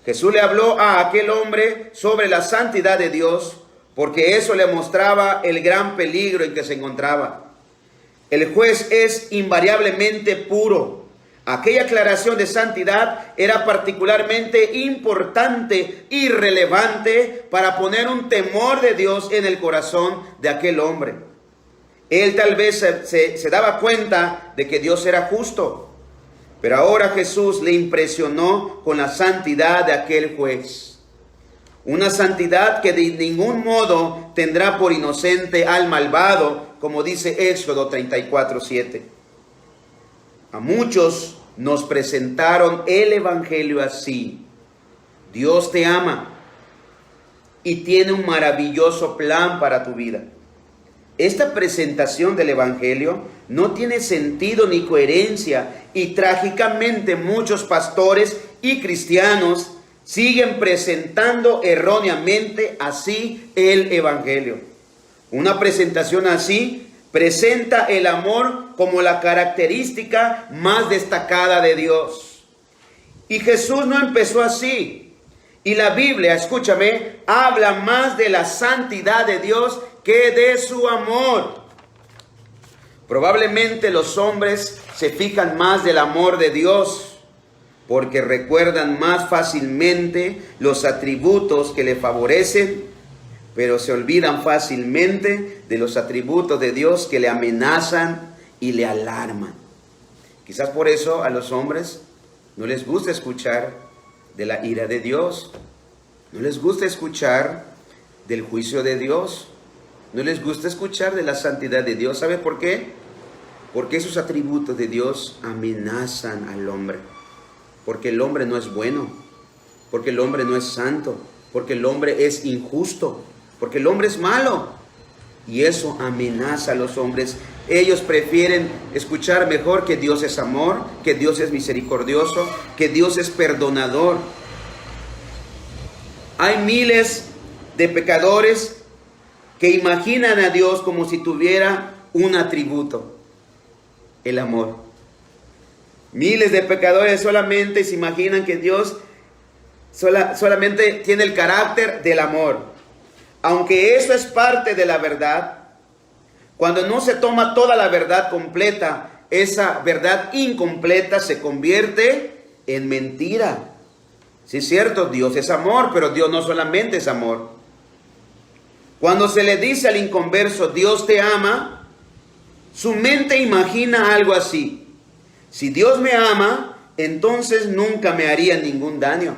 Jesús le habló a aquel hombre sobre la santidad de Dios, porque eso le mostraba el gran peligro en que se encontraba. El juez es invariablemente puro. Aquella aclaración de santidad era particularmente importante y relevante para poner un temor de Dios en el corazón de aquel hombre. Él tal vez se daba cuenta de que Dios era justo, pero ahora Jesús le impresionó con la santidad de aquel juez. Una santidad que de ningún modo tendrá por inocente al malvado, como dice Éxodo 34:7. A muchos nos presentaron el evangelio así: Dios te ama y tiene un maravilloso plan para tu vida. Esta presentación del evangelio no tiene sentido ni coherencia, y trágicamente muchos pastores y cristianos siguen presentando erróneamente así el evangelio. Una presentación así presenta el amor como la característica más destacada de Dios. Y Jesús no empezó así. Y la Biblia, escúchame, habla más de la santidad de Dios que de su amor. Probablemente los hombres se fijan más del amor de Dios porque recuerdan más fácilmente los atributos que le favorecen, pero se olvidan fácilmente de los atributos de Dios que le amenazan y le alarman. Quizás por eso a los hombres no les gusta escuchar de la ira de Dios, no les gusta escuchar del juicio de Dios, no les gusta escuchar de la santidad de Dios. ¿Sabe por qué? Porque esos atributos de Dios amenazan al hombre. Porque el hombre no es bueno, porque el hombre no es santo, porque el hombre es injusto, porque el hombre es malo. Y eso amenaza a los hombres. Ellos prefieren escuchar mejor que Dios es amor, que Dios es misericordioso, que Dios es perdonador. Hay miles de pecadores que imaginan a Dios como si tuviera un atributo: el amor. Miles de pecadores solamente se imaginan que Dios solamente tiene el carácter del amor. Aunque eso es parte de la verdad, cuando no se toma toda la verdad completa, esa verdad incompleta se convierte en mentira. Sí, es cierto, Dios es amor, pero Dios no solamente es amor. Cuando se le dice al inconverso, Dios te ama, su mente imagina algo así: si Dios me ama, entonces nunca me haría ningún daño.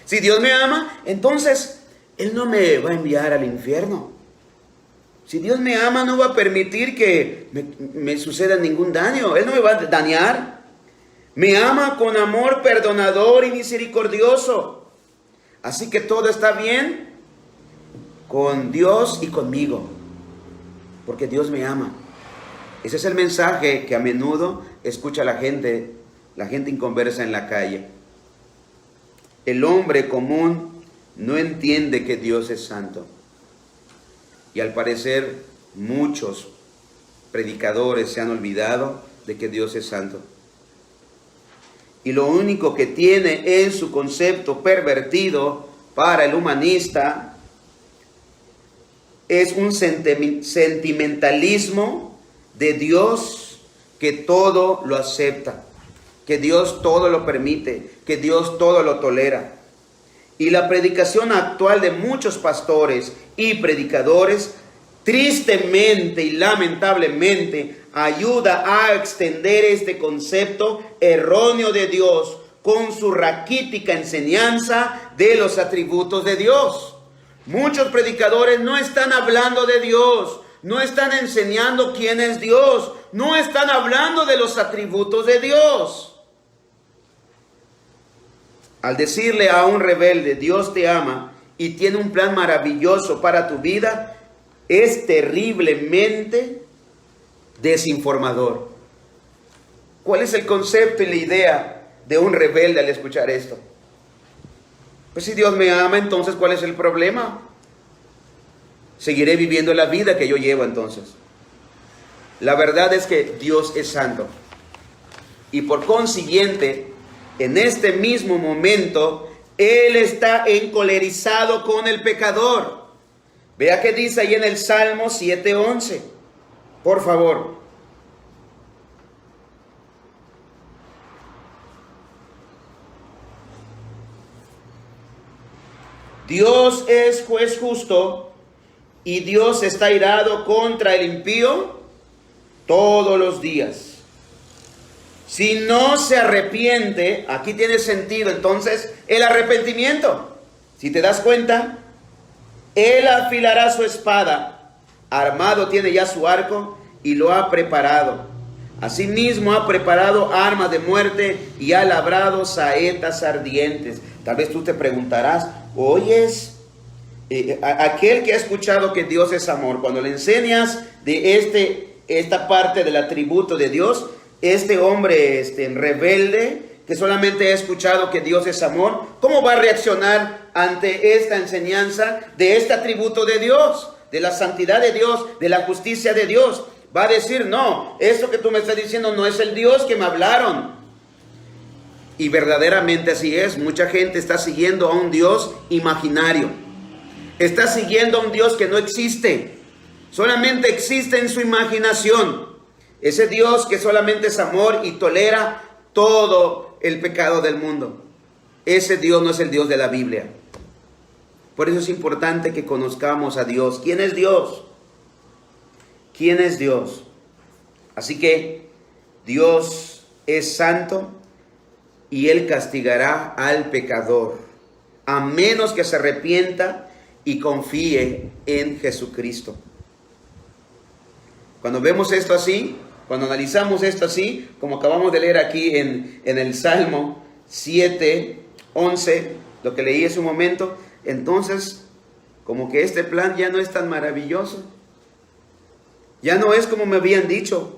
Si Dios me ama, entonces Él no me va a enviar al infierno. Si Dios me ama, no va a permitir que me suceda ningún daño. Él no me va a dañar. Me ama con amor perdonador y misericordioso. Así que todo está bien con Dios y conmigo, porque Dios me ama. Ese es el mensaje que a menudo escucha la gente inconversa en la calle. El hombre común no entiende que Dios es santo. Y al parecer muchos predicadores se han olvidado de que Dios es santo. Y lo único que tiene en su concepto pervertido para el humanista es un sentimentalismo de Dios que todo lo acepta, que Dios todo lo permite, que Dios todo lo tolera. Y la predicación actual de muchos pastores y predicadores, tristemente y lamentablemente, ayuda a extender este concepto erróneo de Dios con su raquítica enseñanza de los atributos de Dios. Muchos predicadores no están hablando de Dios, no están enseñando quién es Dios, no están hablando de los atributos de Dios. Al decirle a un rebelde, Dios te ama y tiene un plan maravilloso para tu vida, es terriblemente desinformador. ¿Cuál es el concepto y la idea de un rebelde al escuchar esto? Pues si Dios me ama, entonces ¿cuál es el problema? Seguiré viviendo la vida que yo llevo entonces. La verdad es que Dios es santo. Y por consiguiente, en este mismo momento, Él está encolerizado con el pecador. Vea qué dice ahí en el Salmo 7:11. Por favor. Dios es juez justo y Dios está irado contra el impío todos los días. Si no se arrepiente, aquí tiene sentido entonces el arrepentimiento. Si te das cuenta, Él afilará su espada, armado tiene ya su arco y lo ha preparado. Asimismo ha preparado armas de muerte y ha labrado saetas ardientes. Tal vez tú te preguntarás, oyes, aquel que ha escuchado que Dios es amor, cuando le enseñas de esta parte del atributo de Dios, este hombre rebelde, que solamente ha escuchado que Dios es amor, ¿cómo va a reaccionar ante esta enseñanza de este atributo de Dios, de la santidad de Dios, de la justicia de Dios? Va a decir, no, esto que tú me estás diciendo no es el Dios que me hablaron. Y verdaderamente así es. Mucha gente está siguiendo a un Dios imaginario. Está siguiendo a un Dios que no existe. Solamente existe en su imaginación. Ese Dios que solamente es amor y tolera todo el pecado del mundo. Ese Dios no es el Dios de la Biblia. Por eso es importante que conozcamos a Dios. ¿Quién es Dios? ¿Quién es Dios? Así que Dios es santo y Él castigará al pecador, a menos que se arrepienta y confíe en Jesucristo. Cuando vemos esto así, cuando analizamos esto así, como acabamos de leer aquí en el Salmo 7:11, lo que leí hace un momento, entonces como que este plan ya no es tan maravilloso. Ya no es como me habían dicho.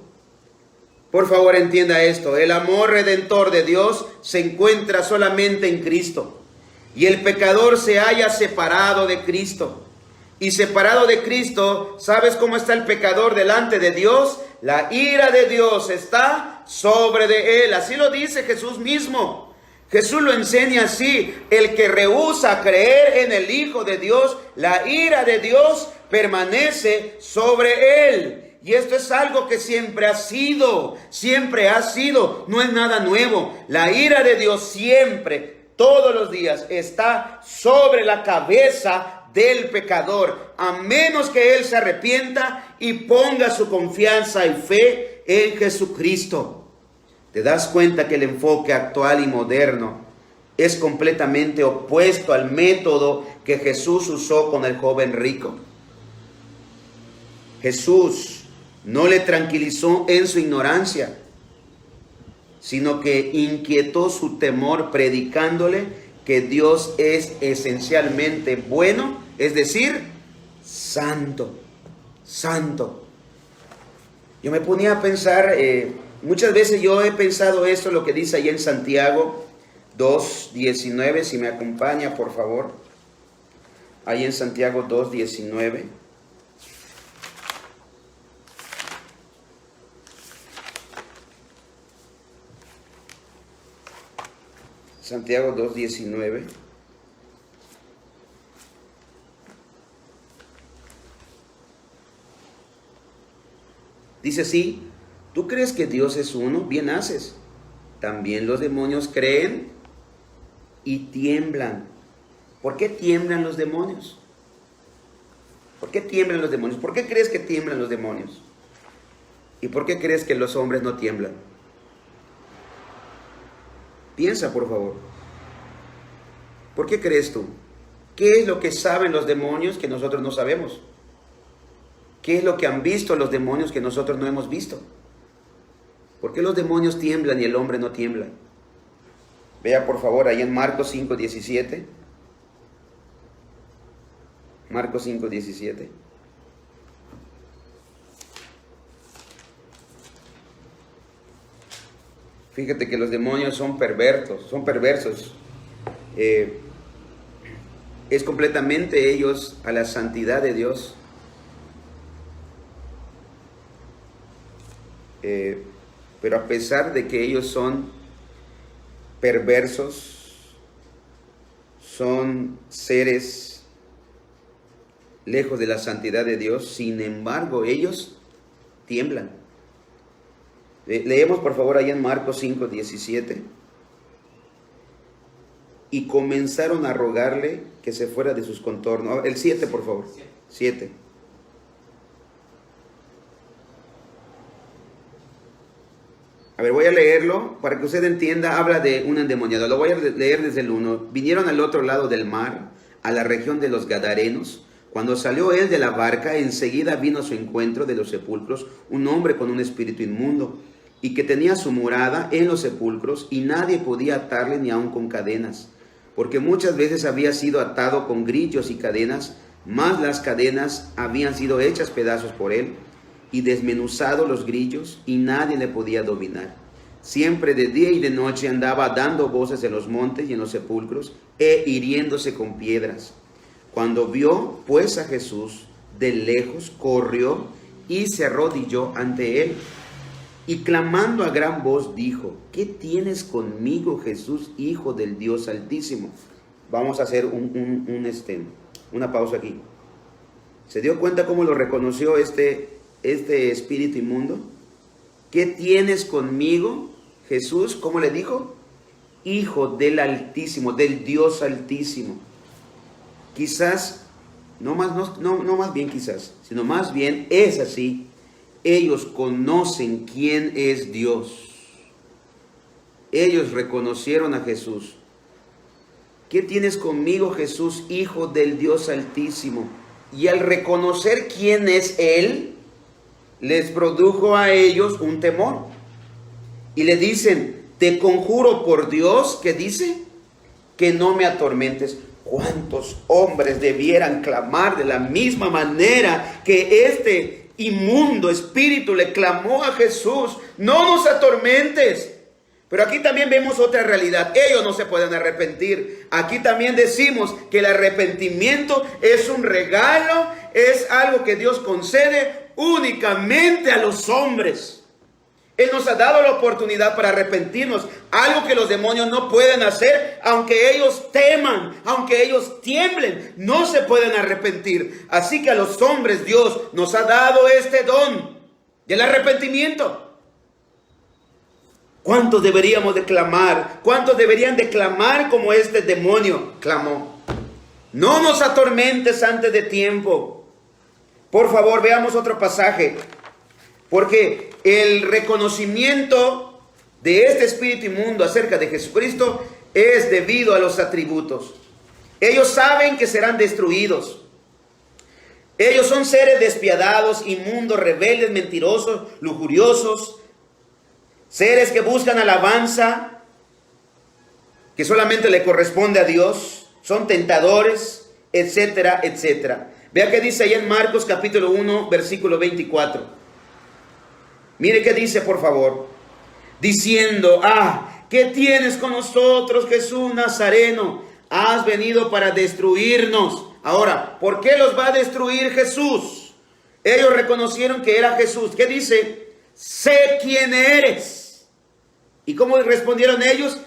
Por favor, entienda esto. El amor redentor de Dios se encuentra solamente en Cristo. Y el pecador se halla separado de Cristo. Y separado de Cristo, ¿sabes cómo está el pecador delante de Dios? La ira de Dios está sobre de él. Así lo dice Jesús mismo. Jesús lo enseña así. El que rehúsa creer en el Hijo de Dios, la ira de Dios permanece sobre él. Y esto es algo que siempre ha sido, no es nada nuevo. La ira de Dios siempre, todos los días, está sobre la cabeza del pecador, a menos que él se arrepienta y ponga su confianza y fe en Jesucristo. ¿Te das cuenta que el enfoque actual y moderno es completamente opuesto al método que Jesús usó con el joven rico? Jesús no le tranquilizó en su ignorancia, sino que inquietó su temor predicándole que Dios es esencialmente bueno, es decir, santo, santo. Yo me ponía a pensar, muchas veces yo he pensado esto, lo que dice ahí en Santiago 2:19, si me acompaña por favor, ahí en Santiago 2:19. Santiago 2:19. Dice así: ¿tú crees que Dios es uno? Bien haces. También los demonios creen y tiemblan. ¿Por qué tiemblan los demonios? ¿Por qué tiemblan los demonios? ¿Por qué crees que tiemblan los demonios? ¿Y por qué crees que los hombres no tiemblan? Piensa, por favor. ¿Por qué crees tú? ¿Qué es lo que saben los demonios que nosotros no sabemos? ¿Qué es lo que han visto los demonios que nosotros no hemos visto? ¿Por qué los demonios tiemblan y el hombre no tiembla? Vea por favor ahí en Marcos 5:17. Marcos 5:17. Fíjate que los demonios son perversos. Es completamente ellos a la santidad de Dios. Pero a pesar de que ellos son perversos, son seres lejos de la santidad de Dios, sin embargo ellos tiemblan. Leemos por favor ahí en Marcos 5:17. Y comenzaron a rogarle que se fuera de sus contornos. El 7 por favor. 7. A ver, voy a leerlo para que usted entienda. Habla de un endemoniado. Lo voy a leer desde el 1. Vinieron al otro lado del mar, a la región de los Gadarenos. Cuando salió él de la barca, enseguida vino a su encuentro de los sepulcros un hombre con un espíritu inmundo, y que tenía su morada en los sepulcros, y nadie podía atarle ni aun con cadenas, porque muchas veces había sido atado con grillos y cadenas, mas las cadenas habían sido hechas pedazos por él, y desmenuzado los grillos, y nadie le podía dominar. Siempre de día y de noche andaba dando voces en los montes y en los sepulcros, e hiriéndose con piedras. Cuando vio pues a Jesús de lejos, corrió y se arrodilló ante él, y clamando a gran voz dijo: ¿qué tienes conmigo, Jesús, Hijo del Dios Altísimo? Vamos a hacer una pausa aquí. ¿Se dio cuenta cómo lo reconoció este espíritu inmundo? ¿Qué tienes conmigo, Jesús? ¿Cómo le dijo? Hijo del Altísimo, del Dios Altísimo. Quizás, no más bien quizás, sino más bien es así. Ellos conocen quién es Dios. Ellos reconocieron a Jesús. ¿Qué tienes conmigo, Jesús, Hijo del Dios Altísimo? Y al reconocer quién es Él, les produjo a ellos un temor. Y le dicen: te conjuro por Dios, ¿qué dice? Que no me atormentes. ¿Cuántos hombres debieran clamar de la misma manera que este inmundo espíritu le clamó a Jesús? No nos atormentes. Pero aquí también vemos otra realidad. Ellos no se pueden arrepentir. Aquí también decimos que el arrepentimiento es un regalo, es algo que Dios concede únicamente a los hombres. Él nos ha dado la oportunidad para arrepentirnos, algo que los demonios no pueden hacer, aunque ellos teman, aunque ellos tiemblen, no se pueden arrepentir. Así que a los hombres Dios nos ha dado este don del arrepentimiento. ¿Cuántos deberíamos de clamar? ¿Cuántos deberían de clamar como este demonio clamó? No nos atormentes antes de tiempo. Por favor, veamos otro pasaje. Porque el reconocimiento de este espíritu inmundo acerca de Jesucristo es debido a los atributos. Ellos saben que serán destruidos. Ellos son seres despiadados, inmundos, rebeldes, mentirosos, lujuriosos. Seres que buscan alabanza que solamente le corresponde a Dios. Son tentadores, etcétera, etcétera. Vea que dice ahí en Marcos capítulo 1, versículo 24. Mire qué dice, por favor. Diciendo, ¿qué tienes con nosotros, Jesús Nazareno? Has venido para destruirnos. Ahora, ¿por qué los va a destruir Jesús? Ellos reconocieron que era Jesús. ¿Qué dice? Sé quién eres. ¿Y cómo respondieron ellos?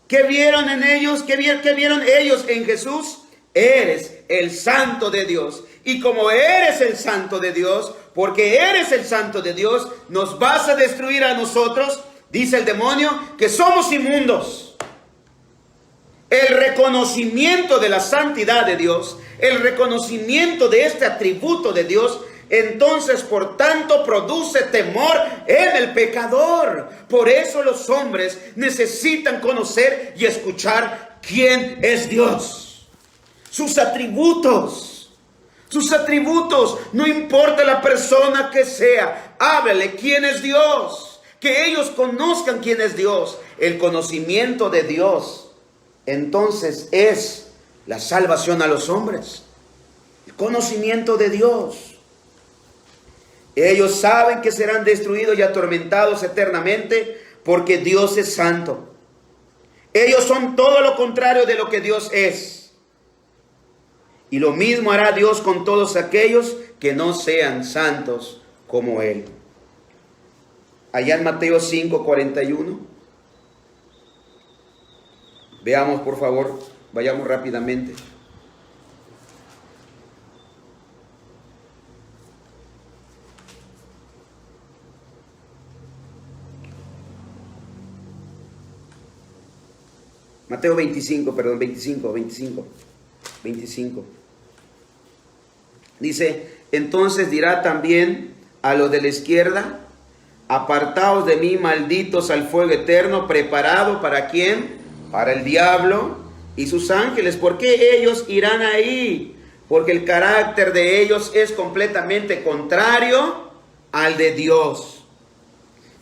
¿Qué vieron en ellos? ¿Qué vieron ellos en Jesús? Eres el Santo de Dios. Y como eres el Santo de Dios, porque eres el Santo de Dios, nos vas a destruir a nosotros, dice el demonio, que somos inmundos. El reconocimiento de la santidad de Dios, el reconocimiento de este atributo de Dios, entonces por tanto produce temor en el pecador. Por eso los hombres necesitan conocer y escuchar quién es Dios. Sus atributos, no importa la persona que sea, háblale quién es Dios, que ellos conozcan quién es Dios. El conocimiento de Dios, entonces, es la salvación a los hombres. El conocimiento de Dios. Ellos saben que serán destruidos y atormentados eternamente porque Dios es santo. Ellos son todo lo contrario de lo que Dios es. Y lo mismo hará Dios con todos aquellos que no sean santos como Él. Allá en Mateo 5:41. Veamos, por favor, vayamos rápidamente. Mateo 25. Dice, entonces dirá también a los de la izquierda, apartaos de mí, malditos, al fuego eterno, preparado ¿para quién? Para el diablo y sus ángeles. ¿Por qué ellos irán ahí? Porque el carácter de ellos es completamente contrario al de Dios.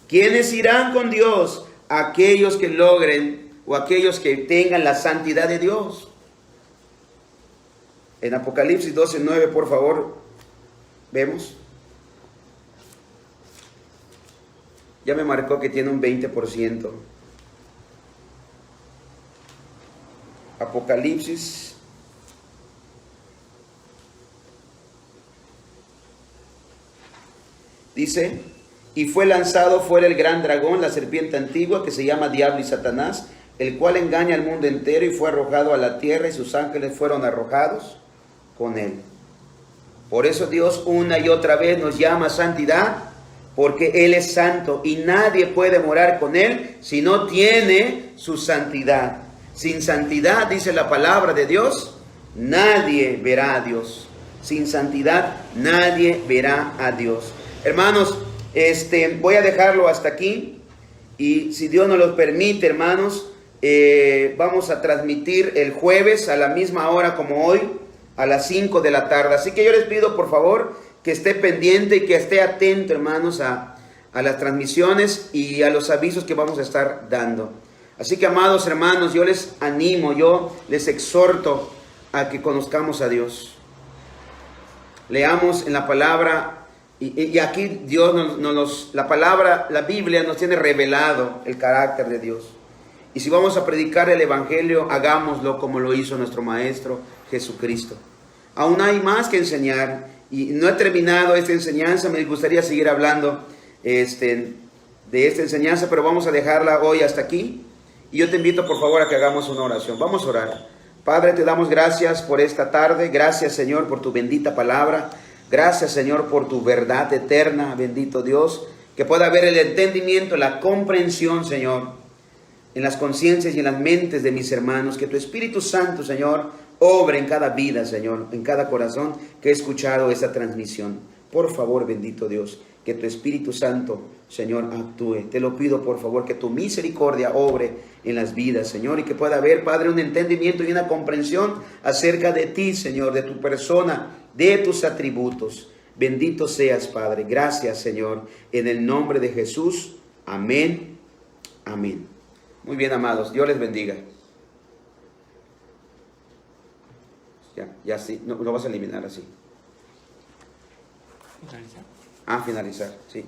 ¿Quiénes irán con Dios? Aquellos que logren o aquellos que tengan la santidad de Dios. En Apocalipsis 12:9, por favor, vemos. Ya me marcó que tiene un 20%. Apocalipsis. Dice, y fue lanzado fuera el gran dragón, la serpiente antigua, que se llama Diablo y Satanás, el cual engaña al mundo entero, y fue arrojado a la tierra, y sus ángeles fueron arrojados con él. Por eso Dios una y otra vez nos llama a santidad, porque Él es santo y nadie puede morar con Él si no tiene su santidad. Sin santidad, dice la palabra de Dios, nadie verá a Dios. Sin santidad, nadie verá a Dios. Hermanos, voy a dejarlo hasta aquí, y si Dios nos lo permite, hermanos, vamos a transmitir el jueves a la misma hora como hoy, a las 5 de la tarde. Así que yo les pido, por favor, que esté pendiente y que esté atento, hermanos, a las transmisiones y a los avisos que vamos a estar dando. Así que, amados hermanos, yo les animo, yo les exhorto a que conozcamos a Dios. Leamos en la palabra, y aquí Dios la palabra, la Biblia nos tiene revelado el carácter de Dios. Y si vamos a predicar el Evangelio, hagámoslo como lo hizo nuestro Maestro Jesucristo. Aún hay más que enseñar, y no he terminado esta enseñanza. Me gustaría seguir hablando de esta enseñanza, pero vamos a dejarla hoy hasta aquí. Y yo te invito, por favor, a que hagamos una oración. Vamos a orar. Padre, te damos gracias por esta tarde. Gracias, Señor, por tu bendita palabra. Gracias, Señor, por tu verdad eterna, bendito Dios. Que pueda haber el entendimiento, la comprensión, Señor, en las conciencias y en las mentes de mis hermanos. Que tu Espíritu Santo, Señor, obre en cada vida, Señor, en cada corazón que he escuchado esta transmisión. Por favor, bendito Dios, que tu Espíritu Santo, Señor, actúe. Te lo pido, por favor, que tu misericordia obre en las vidas, Señor, y que pueda haber, Padre, un entendimiento y una comprensión acerca de ti, Señor, de tu persona, de tus atributos. Bendito seas, Padre. Gracias, Señor, en el nombre de Jesús. Amén. Amén. Muy bien, amados. Dios les bendiga. Ya sí. No, lo vas a eliminar así. ¿Finalizar? Finalizar, sí.